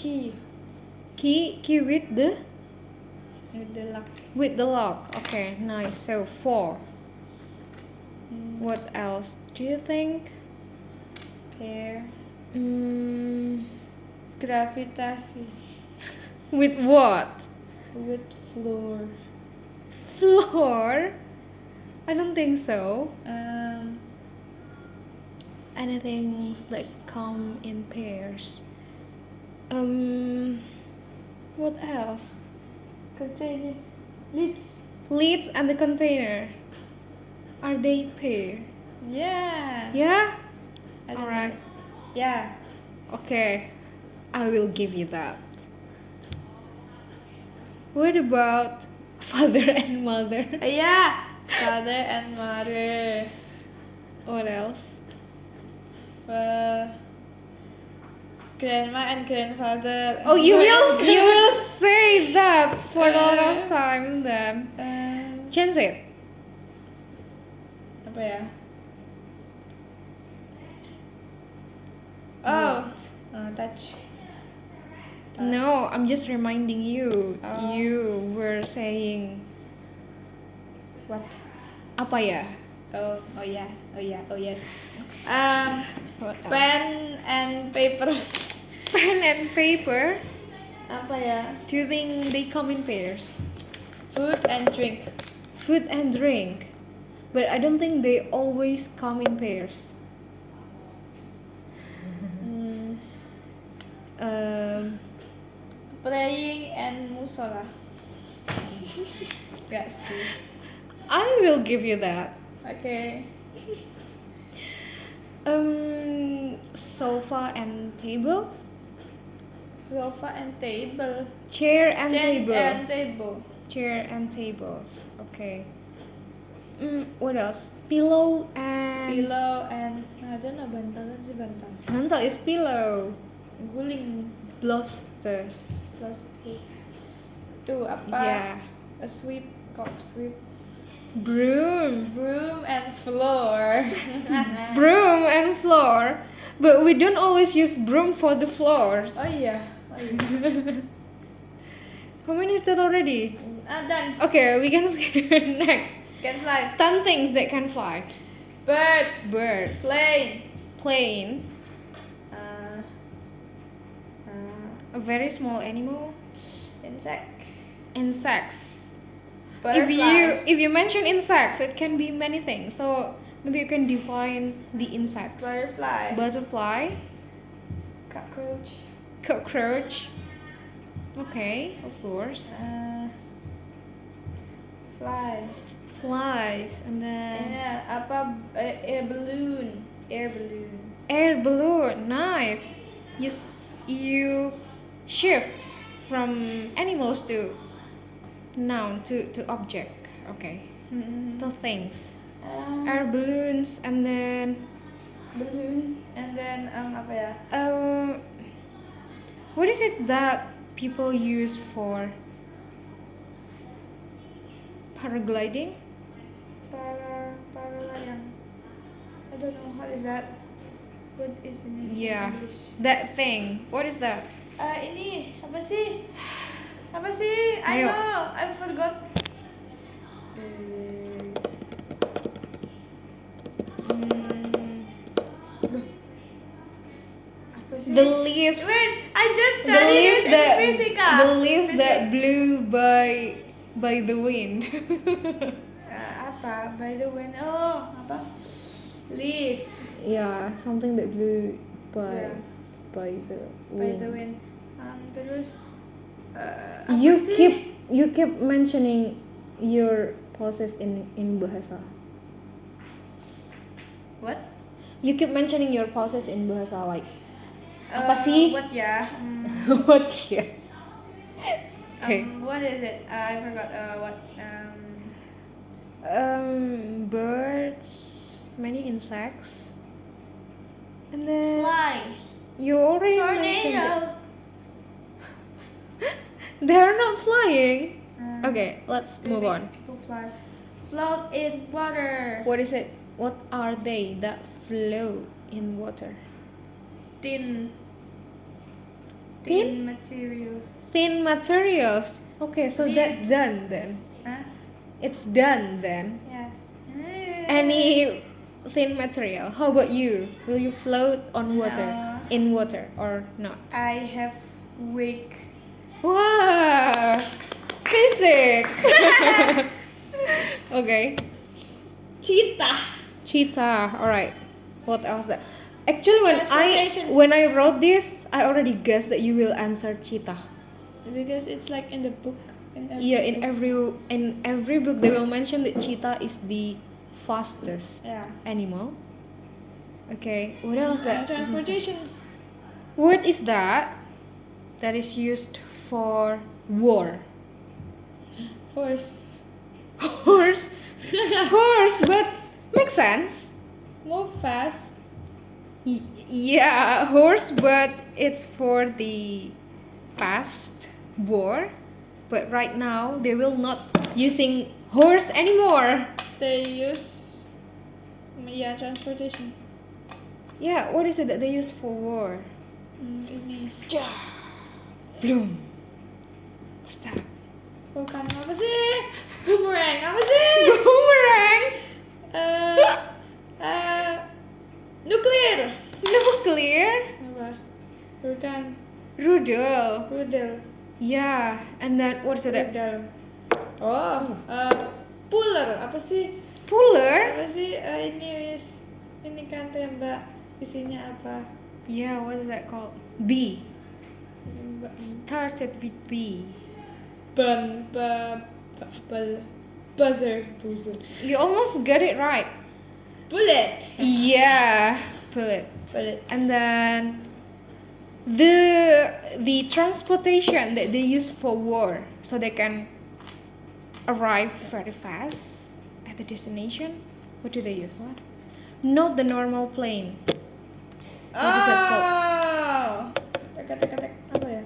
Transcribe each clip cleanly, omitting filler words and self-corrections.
key. Key with the Lock. with the lock. Okay, nice. So 4. What else do you think? Pair. Gravitasi. Gravitasi. With what? With floor. Floor? I don't think so. Anything that come in pairs. What else? Container. Lids. Lids and the container. Are they pair? Yeah. Yeah? I don't Alright. know. Yeah. Okay. I will give you that. What about father and mother? Yeah. Father and mother. What else? Grandma and grandfather. Oh, you will say that for a lot of time then. Change it. Apa ya? Oh, touch. No, I'm just reminding you. Oh. You were saying What? apa ya? Oh yeah. Oh yes. What else? Pen and paper. Pen and paper. Apa ya? Do you think they come in pairs? Food and drink. Food and drink. But I don't think they always come in pairs. Praying and musola. Gak sih. I will give you that. Okay. Sofa and table. Sofa and table. Chair and Chair table. and table. Chair and tables. Okay. What else? Pillow and Pillow and I don't know, bantal sih bantal. Bantal is pillow. Guling. Blosters. Plastik. Tuh apa? Yeah. A sweep. Kok sweep. Broom. Broom and floor. Broom and floor. But we don't always use broom for the floors. Oh iya. How many is that already? Done. Okay, we can skip next. Can fly. 10 things that can fly. Bird. Bird. Plane. Plane. Uh, A very small animal. insect. Insects. Butterfly. If you mention insects, it can be many things. So maybe you can define the insects. Butterfly. Butterfly. Cockroach. Cockroach. Okay, of course. Fly. Flies and then Apa? Air balloon. Air balloon. air balloon. Nice. You shift from animals to noun to object. Okay. To things. Air balloons and then Balloon. And then apa ya? what is it that people use for paragliding? Paralayang. I don't know what is that. What is it in Yeah, English? that thing. What is that? Ini apa sih? Apa sih? I Ayo. know. I forgot. Apa sih? The leaves. Wait, I just The studied leaves it that in Physica. the leaves that blew by the wind. Apa? By the wind. Oh, apa? Leaf. Yeah, something that blew by Yeah. by the By wind. the wind. Terus. You apa sih? keep mentioning your process in bahasa. What? You keep mentioning your process in bahasa like apa sih? What ya? What ya? Okay. What is it? I forgot. What? Birds, many insects, and then Fly. you already mentioned it. Tornado. They're not flying. Okay, let's move on. Who fly? Float in water. What is it? What are they that float in water? Tin. Thin material. Thin materials. Okay, so Thin. that's done then. Huh? It's done then. Yeah. Any thin material. How about you? Will you float on water? No. In water or not? I have wig. Wow! Physics! Okay. Cheetah. Cheetah. Alright. What else? Actually, Transportation. when I wrote this, I already guessed that you will answer cheetah. Because it's like in the book. Yeah, in book. every book they will mention that cheetah is the fastest Yeah. animal. Okay, what else that? Transportation. What is that? That is used for war. Horse. Horse. Horse, but makes sense. Move fast. Yeah, horse, but it's for the past war. But right now they will not using horse anymore. They use. Yeah, transportation. Yeah, what is it that they use for war? Ini. Bloom. What's that? Bukan apa sih? Boomerang apa sih? Boomerang. Nuklir. Nuclear. Apa? Bukan. Rudal. Rudal. Yeah, and then what is it? Rudal. Oh, puller apa sih? Puller. Apa sih? Ini kan tembak. Isinya apa? Yeah, what is that called? B. Tembak. Started with B. Buzzer. You almost got it right. Bullet. Yeah, bullet. Bullet. And then the transportation that they use for war, so they can arrive very fast at the destination. What do they use? What? Not the normal plane. What is that called? Tek. Apa ya?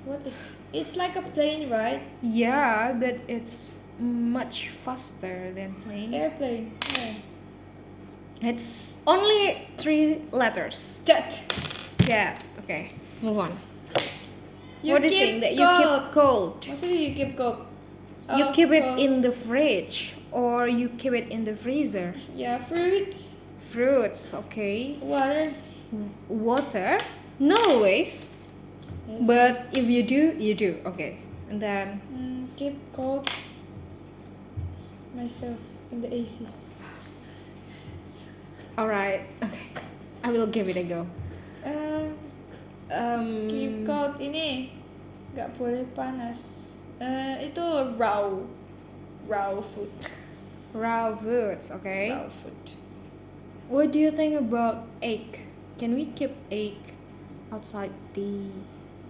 What is? It's like a plane, right? Yeah, but it's much faster than plane. Airplane. Yeah. It's only 3 letters. Jet. Yeah. Okay. Move on. You What is keep it that you keep cold? Maksudnya you keep cold? You keep it cold. in the fridge or you keep it in the freezer. Yeah, fruits. Fruits, okay. Water. Water, not always, Yes. but if you do, you do. Okay, and then Keep cold. Myself in the AC. all right. Okay, I will give it a go. Keep cold ini nggak boleh panas. Itu raw food. Raw foods. Okay. Raw food. What do you think about egg? Can we keep egg outside the?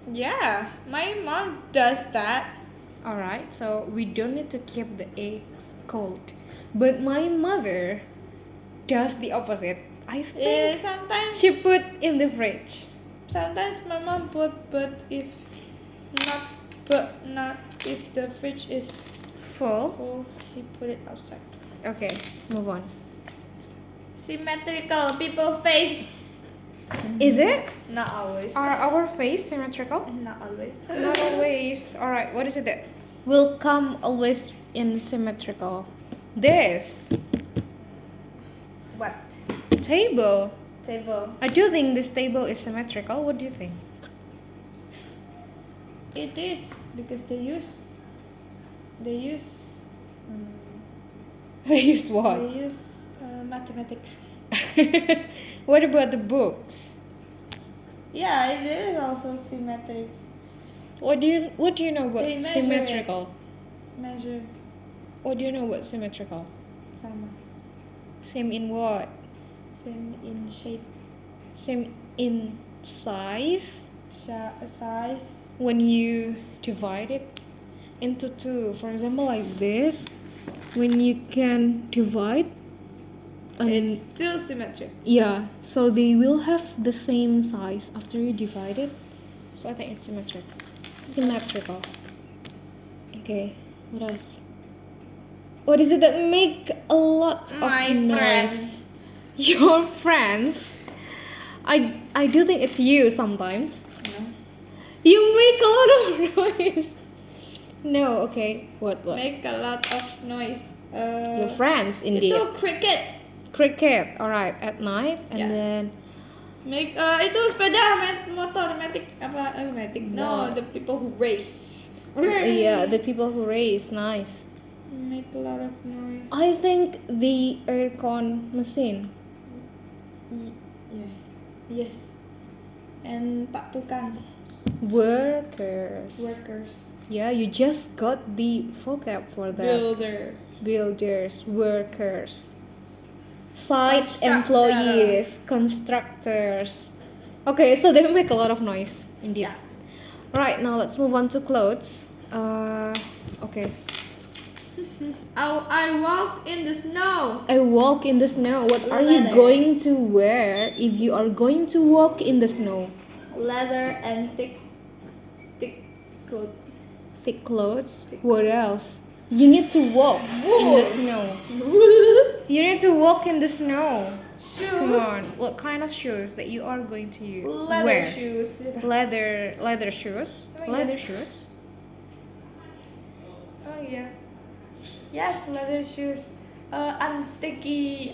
Yeah, my mom does that. All right, so we don't need to keep the eggs cold, but my mother does the opposite. I Yeah, think sometimes she put in the fridge. my mom put, but not if the fridge is Full. full, she put it outside. Okay, move on. Symmetrical people face. Is it? Not always. Are our face symmetrical? Not always. Not always. All right, what is it that will come always in symmetrical? This What? table. Table. I do think this table is symmetrical. What do you think? It is because they use. They use what? They use mathematics. What about the books? Yeah, it is also symmetric. What do you know about They measure symmetrical? Measure What do you know about symmetrical? sama. Same in what? Same in shape, Same in size. size. When you divide it into 2, for example, like this, when you can divide, It's still symmetric. yeah, so they will have the same size after you divide it. So I think it's symmetrical. Okay, what else? What is it that make a lot of My noise? friends. Your friends? I do think it's you sometimes. No. make a lot of noise. No, okay. What? Make a lot of noise. Your friends, indeed. Itu cricket. Cricket. Alright, at night, and Yeah. then Make itu sepeda motor matic apa matic? No, What? the people who race. yeah, the people who race. Nice. Make a lot of noise. I think the aircon machine. Yeah. Yes. And Pak Tukang. Workers. Workers. Yeah, you just got the vocab for that. Builder. Builders, workers, site Constructor. employees, constructors. Okay, so they make a lot of noise, indeed. Yeah. Right, now let's move on to clothes. Okay. I walk in the snow. I walk in the snow. What are you Leather. going to wear if you are going to walk in the snow? Leather and thick coat. Thick clothes. What else? You need to walk in the Wool. snow. You need to walk in the snow. Shoes. Come on. What kind of shoes that you are going to Leather wear? shoes. Leather shoes. Oh, yeah. Leather shoes. Oh yeah. Yes, leather shoes. Unsticky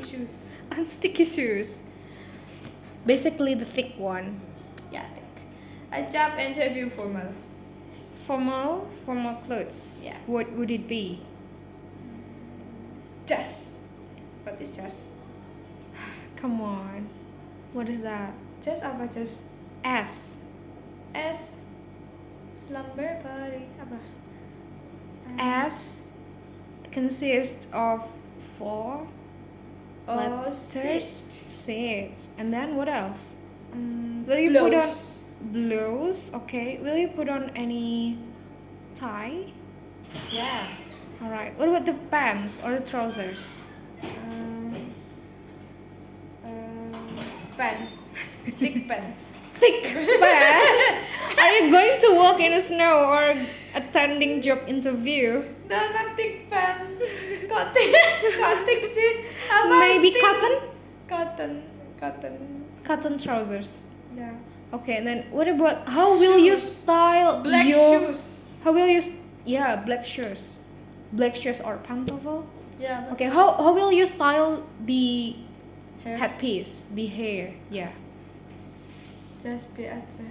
shoes. Unsticky shoes. Basically the thick one. Yeah, thick. A job interview formal. Formal clothes. Yeah. What would it be? Just. What is just? Come on. What is that? Just apa just? S. S. Slumber party apa? S consists of four Oh, letters. Six. And then what else? Will you put on blouse? Okay. Will you put on any tie? Yeah. Alright. What about the pants or the trousers? Pants. Thick pants. Thick pants? Are you going to walk in the snow or attending job interview? No, not thick pants. Kok thick sih? Apa Maybe thick? cotton? Cotton trousers. Yeah. Okay, and then what about how will you style Black your shoes. how will you black shoes. Black shoes or pantofel? Yeah. Okay, how will you style the Hair. headpiece, the hair? Yeah. Just be aja.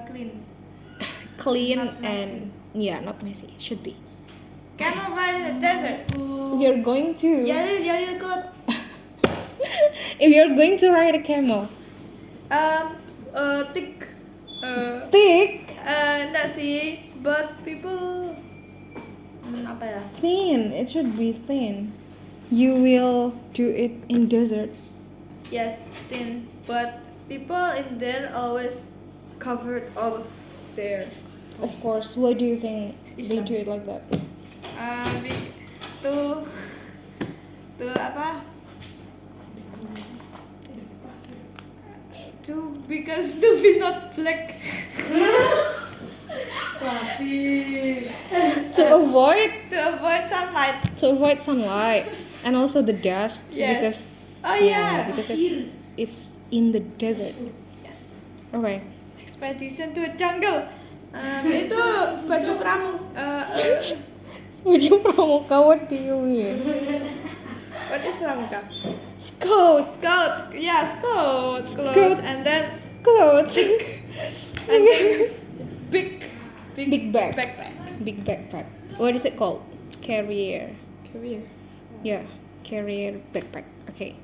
Clean. Clean Not and not messy. Should be. Camel ride in the desert. If you're going to Jadi ikut. if you're going to ride a camel. Thick. Thick, Enggak sih, but people. Apa ya? thin. It should be thin. You will do it in desert. Yes, thin. But people in there always covered all of their. Of course. Why do you think they Islam. do it like that? To apa? Because to be not black. To avoid To avoid sunlight. and also the dust. Yes. Because Oh yeah. because it's in the desert. Yes. Okay. Expedition to a jungle. Itu baju Baju pramuka, what do you mean? what is pramuka? Scout. Scout. Yeah, scout. Scout. Clothes and then Clothes. big Big bag. backpack. Big backpack. What is it called? Carrier. Career. Yeah. Carrier backpack. Okay.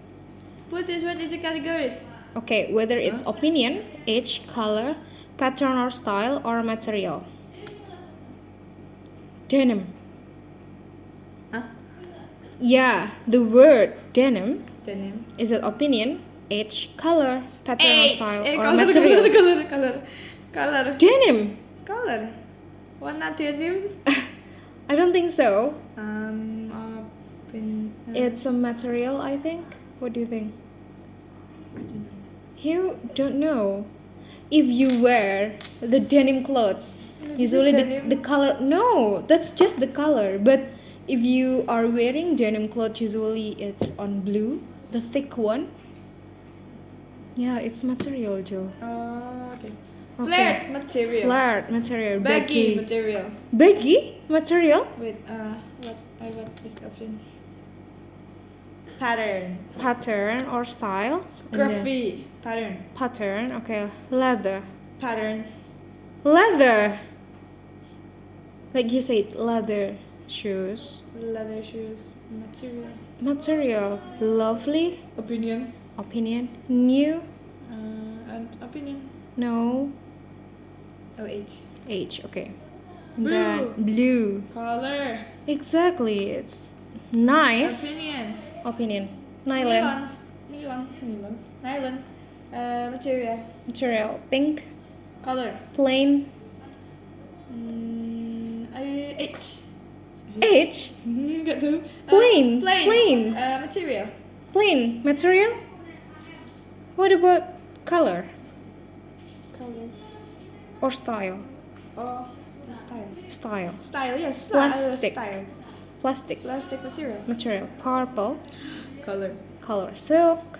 Put this one into categories. Okay, whether it's opinion, age, color, pattern or style, or material. Denim. Huh? Yeah, the word denim Denim. is it opinion, age, color, pattern or style, or color, material. color. Denim. Color. Warna denim. I don't think so. It's It's a material, I think. What do you think? You don't know. If you wear the denim clothes, This is usually denim. the color. No, that's just the color. But if you are wearing denim clothes, usually it's on blue, the thick one. Yeah, it's material, Joe. Oh, okay. Okay. Flared material. Flared material. Baggy material. Baggy material. Wait, what is the option? Pattern. Pattern or style. And then Scruffy. Pattern. pattern. Okay. Leather. Pattern. Leather. Like you said, leather shoes. Leather shoes. Material. Material. Lovely. Opinion. Opinion. New. And opinion. No. OH. Age. Okay. Blue. Then blue. Color. Exactly. It's nice. Opinion. Opinion. Nylon. Nylon. Material. Material. Pink. Color. Plain. H. H. Nggak tahu. Plain. Plain. Plain. Material. Plain. Material. What about color Color. or style? Oh, style. Style. Style, yes. Plastic. Style. Plastic. Plastic material. Material. Purple. Color. Color. Silk.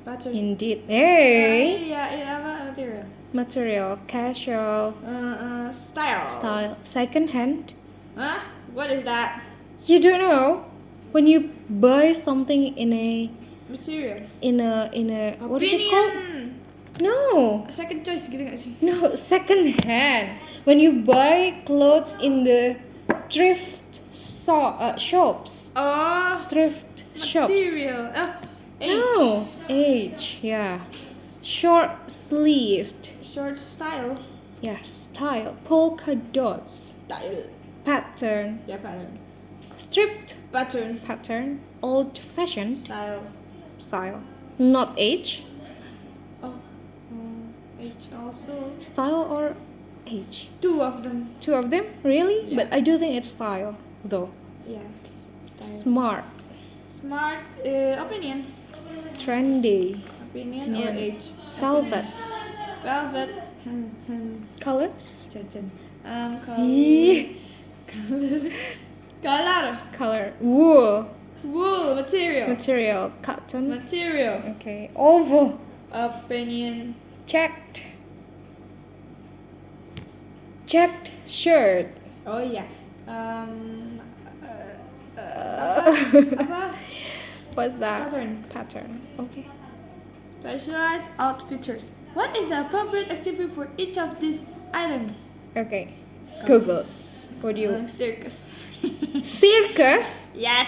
Pattern. Indeed. Hey. Iya, apa material? Material. Casual. Style. Style. Second hand. Huh? What is that? You don't know when you buy something in a Material. what is it called? No. Second choice gitu nggak sih? No, second hand. When you buy clothes in the thrift shops. Oh, Thrift shops. material. Oh, H. No. H, yeah. Short sleeved. Short style. Yeah, style. Polka dots. Style. Pattern. Yeah, pattern. Stripped Pattern. pattern. Old fashioned Style. style. Not age. Oh. H also. Style or age? Two of them. Two of them? Really? Yeah. But I do think it's style, though. Yeah. Style. Smart. Smart. Opinion. Trendy. Opinion or Yeah. age? Velvet. Velvet. Colors? Jajan. Ih. Color. Color. Wool. Wool. Material. Material. Cotton. Material. Okay. Oval. Opinion. Checked. Checked shirt. Oh iya. Apa? What's that? Pattern. Pattern. Okay. Specialized outfitters. What is the appropriate activity for each of these items? Okay. Googles. What do you? Circus. Circus. Yes.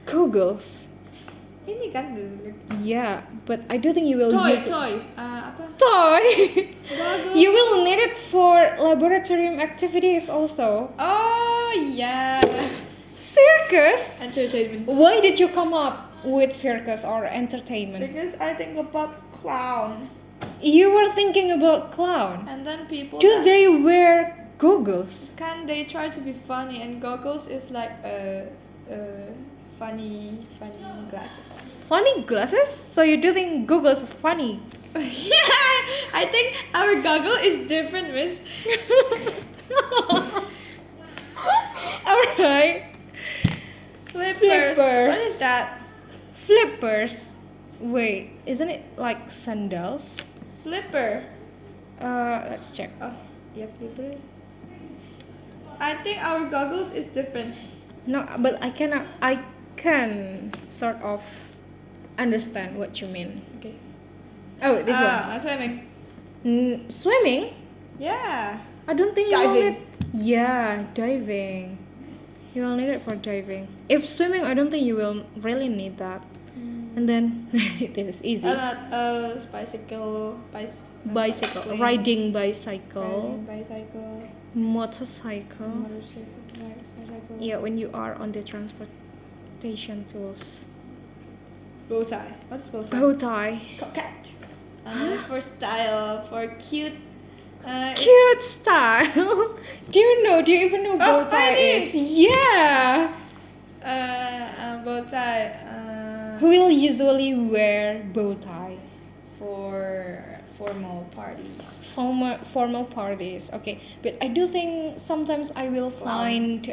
Googles. Ini kan dulu. Yeah, but I do think you will Toy. use it. Toy. Apa? Toy. Goggles. You will need it for laboratorium activities also. Oh yeah. Circus? Entertainment. Why did you come up with circus or entertainment? Because I think about clown, You were thinking about clown. and then people. Do they wear goggles? Can they try to be funny, and goggles is like funny glasses. Funny glasses? So you do think goggles is funny? Yeah, I think our goggle is different, miss. Alright. Flippers. What is that? Flippers. Wait, isn't it like sandals? Slipper. Let's check. Oh, yeah, flipper. I think our goggles is different. No, but I can sort of understand what you mean. Okay. Oh, this one. Swimming. Swimming? Yeah. I don't think you will Diving. need. Yeah, diving. You will need it for diving. If swimming, I don't think you will really need that. And then this is easy. Bicycle. Bicycle, Plane. riding bicycle, Bicycle. motorcycle. Motorcycle. Yeah, when you are on the transportation tools. Bow tie. What's bow tie? Bow tie. Coquette. For style, for cute. Cute style. Do you even know bow tie it is? Yeah. Bow tie. Who will usually wear bow tie? For formal parties. Formal parties. Okay, but I do think sometimes I will find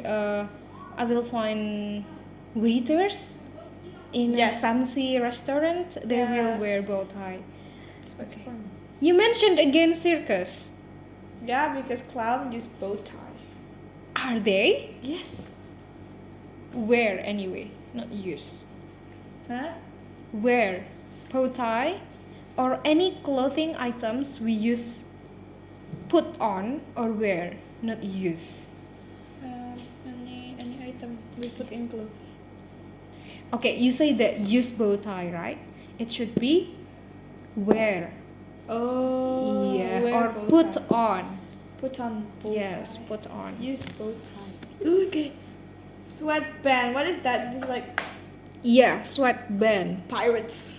waiters in a Yes. fancy restaurant, they Yeah. will wear bow tie. It's quite fun. You mentioned again circus. Yeah, because clown use bow tie. Are they? Yes. Wear anyway, not use. Huh? Wear bow tie or any clothing items we use put on or wear, not use. Any item we put in clothes. Okay, you say that use bow tie, right? It should be wear. Oh. Yeah, wear or bow put tie. on. Put on bow Yes, tie. put on. Use bow tie. Okay. Sweatband. What is that? This is like Yeah, sweatband. pirates.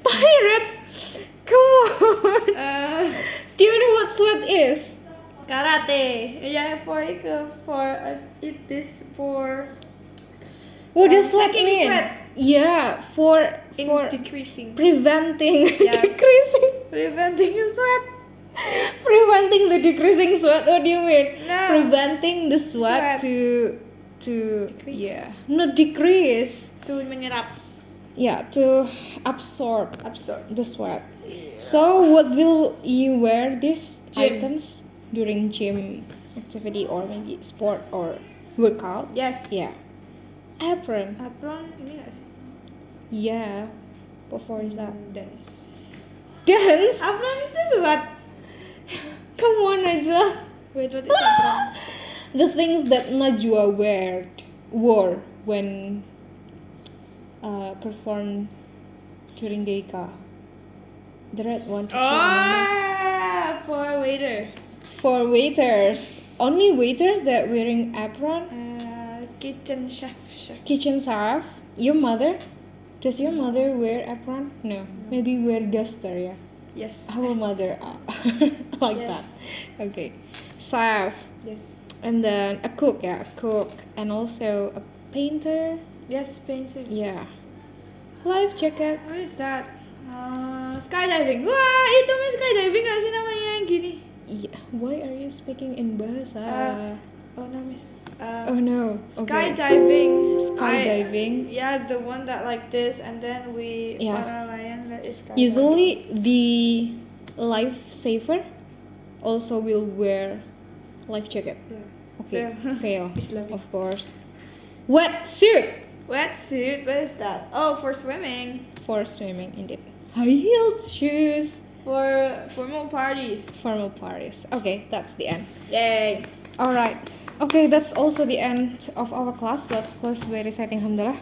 Pirates? Come on. Do you know what sweat is? Karate. Yeah, it is for What does sweat taking mean? sweat. Yeah, for decreasing. preventing Yeah. decreasing Preventing sweat. preventing the decreasing sweat. What do you mean? No. Preventing the sweat Sweat. to Decrease. yeah, not decrease. To menyerap. Yeah, to absorb Absorb. the sweat. So what will you wear these Gym. items during gym activity or maybe sport or workout? Yes. Yeah. Apron. Apron ini nggak sih? Yeah. Before is that? Dance. Dance? Apron itu what? Come on, Najwa. Wait, what is apron? The things that Najwa wore when performed during Geika. The red one. Did you remember? For waiter. For waiters. Only waiters that wearing apron? Kitchen chef. Kitchen staff. Your mother? Does your mother wear apron? No. Maybe wear duster, yeah. Yes. Our mother like Yes. that. Okay. Staff. Yes. And then a cook, yeah, a cook. And also a painter. Yes, painting. Yeah. Life jacket. What is that? Skydiving. Wah, itu mah skydiving nggak sih namanya yang gini? Yeah. Why are you speaking in bahasa? Oh no, miss. Oh no. Okay. Skydiving. Skydiving. Yeah, the one that like this, and then we Yeah. para layang that is skydiving. Usually the lifesaver also will wear life jacket. Yeah. Okay. Fail. Islamic. Of course. Wetsuit Wetsuit. What is that? Oh, for swimming. for swimming indeed. High-heeled shoes For formal parties. formal parties. Okay, that's the end. Yay. Alright. Okay, that's also the end of our class. Let's close by reciting Hamdalah.